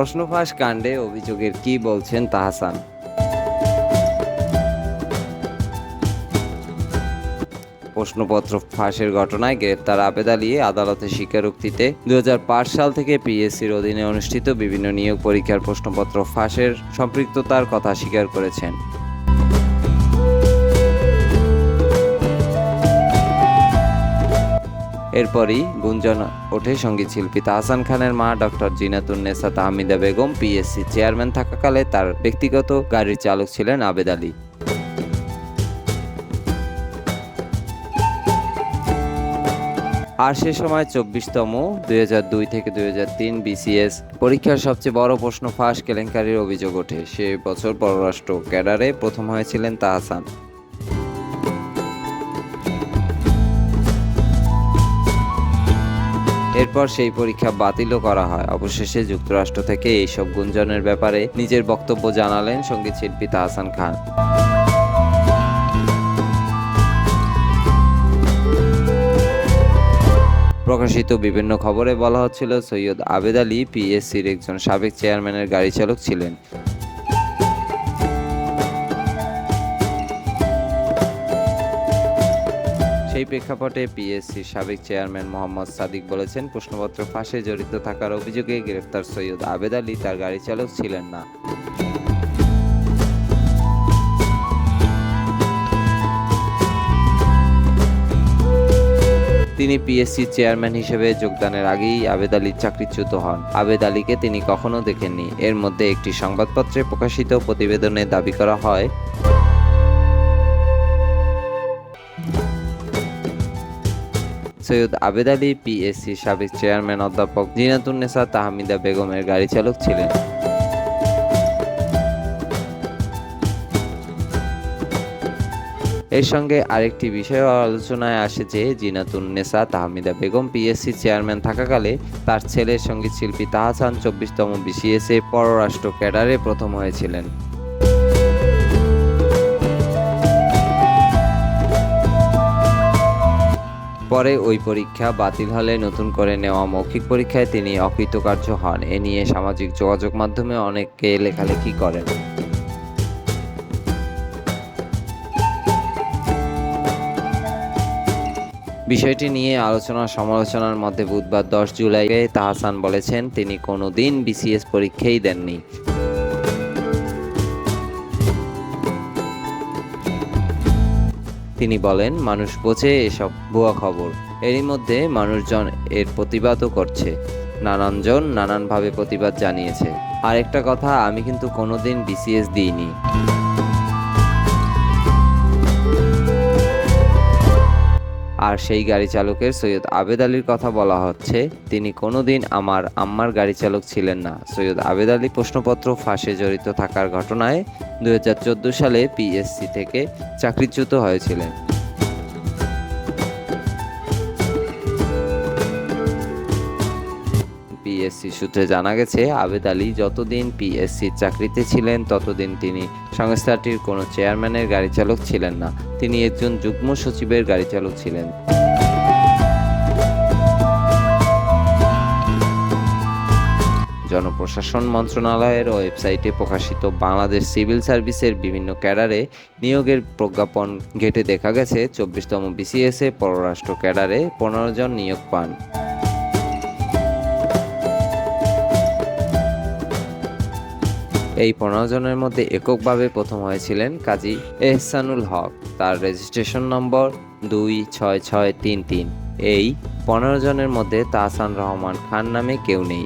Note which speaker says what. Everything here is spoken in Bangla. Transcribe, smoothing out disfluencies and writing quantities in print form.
Speaker 1: প্রশ্ন ফাঁস কাণ্ডে অভিযোগের কি বলছেন তাহসান? প্রশ্নপত্র ফাঁসের ঘটনায় গ্রেপ্তার আবেদ আলী আদালতে স্বীকারোক্তিতে 2005 সাল থেকে পিএসসির অধীনে অনুষ্ঠিত বিভিন্ন নিয়োগ পরীক্ষার প্রশ্নপত্র ফাঁসের সম্পৃক্ততার কথা স্বীকার করেছেন। এরপরই গুঞ্জন ওঠে সঙ্গীত শিল্পী তাহসান খানের মা doctor Zinatunnesa Tahmida Begum PSC chairman থাকাকালে তার ব্যক্তিগত গাড়ির চালক ছিলেন আবেদ আলী। আর সে সময় 24তম 2002 থেকে 2003 বিসিএস পরীক্ষার সবচেয়ে বড় প্রশ্ন ফাঁস কেলেঙ্কারির অভিযোগ ওঠে। সে বছর পররাষ্ট্র ক্যাডারে প্রথম হয়েছিলেন তাহসান। এরপর সেই পরীক্ষা বাতিলও করা হয়। অবশেষে যুক্তরাষ্ট্র থেকে এইসব গুঞ্জনের ব্যাপারে নিজের বক্তব্য জানালেন সঙ্গীত শিল্পী তাহসান খান। প্রকাশিত বিভিন্ন খবরে বলা হচ্ছিল সৈয়দ আবেদ আলী পিএসসির একজন সাবেক চেয়ারম্যানের গাড়ি চালক ছিলেন। সেই প্রেক্ষাপটে পিএসসির সাবেক চেয়ারম্যান মোহাম্মদ সাদিক বলেছেন, প্রশ্নপত্র ফাঁসে জড়িত থাকার অভিযোগে গ্রেফতার সৈয়দ আবেদ আলী তার গাড়ি চালক ছিলেন না। তিনি পিএসসি চেয়ারম্যান হিসেবে যোগদানের আগেই আবেদ আলী চাকরিচ্যুত হন। আবেদ আলীকে তিনি কখনো দেখেননি। এর মধ্যে একটি সংবাদপত্রে প্রকাশিত প্রতিবেদনে দাবি করা হয়, সৈয়দ আবেদ আলী পিএসসি সাবেক চেয়ারম্যান অধ্যাপক জিনাতুন্নেসা তাহমিদা বেগমের গাড়ি চালক ছিলেন। এর সঙ্গে আরেকটি বিষয় আলোচনায় আসে যে জিনাতুন্নেসা তাহমিদা বেগম পিএসসি চেয়ারম্যান থাকাকালে তার ছেলে সঙ্গীত শিল্পী তাহসান 24তম বিসিএসে পররাষ্ট্র ক্যাডারে প্রথম হয়েছিলেন। পরে ওই পরীক্ষা বাতিল হলে নতুন করে নেওয়া মৌখিক পরীক্ষায় তিনি অকৃতকার্য হন। এ নিয়ে সামাজিক যোগাযোগ মাধ্যমে অনেকে লেখালেখি করেন। বিষয়টি নিয়ে আলোচনা সমালোচনার মধ্যে বুধবার 10 জুলাই তাহসান বলেছেন, তিনি কোনোদিন বিসিএস পরীক্ষাই দেননি। তিনি বলেন, মানুষ বোঝে এসব ভুয়া খবর। এরই মধ্যে মানুষজন এর প্রতিবাদও করছে। নানানজন নানানভাবে প্রতিবাদ জানিয়েছে। আর একটা কথা, আমি কিন্তু কোনোদিন বিসিএস দিইনি। আর সেই গাড়ি চালকের সৈয়দ আবেদ আলীর কথা বলা হচ্ছে, তিনি কোনোদিন আমার আম্মার গাড়ি চালক ছিলেন না। সৈয়দ আবেদ আলী প্রশ্নপত্র ফাঁসে জড়িত থাকার ঘটনায় 2014 সালে পিএসসি থেকে চাকরিচ্যুত হয়েছিলেন। পিএসসি সূত্রে জানা গেছে, আবেদ আলী যতদিন পিএসসির চাকরিতে ছিলেন ততদিন তিনি সংস্থাটির কোনো চেয়ারম্যানের গাড়ি চালক ছিলেন না। তিনি একজন যুগ্ম সচিবের গাড়ি চালক ছিলেন। জনপ্রশাসন মন্ত্রণালয়ের ওয়েবসাইটে প্রকাশিত বাংলাদেশ সিভিল সার্ভিসের বিভিন্ন ক্যাডারে নিয়োগের প্রজ্ঞাপন ঘেঁটে দেখা গেছে, 24তম বিসিএসে পররাষ্ট্র ক্যাডারে 15 জন নিয়োগ পান। এই 15 জনের মধ্যে এককভাবে প্রথম হয়েছিলেন কাজী এহসানুল হক। তার রেজিস্ট্রেশন নম্বর 26633। এই 15 জনের মধ্যে তাহসান রহমান খান নামে কেউ নেই।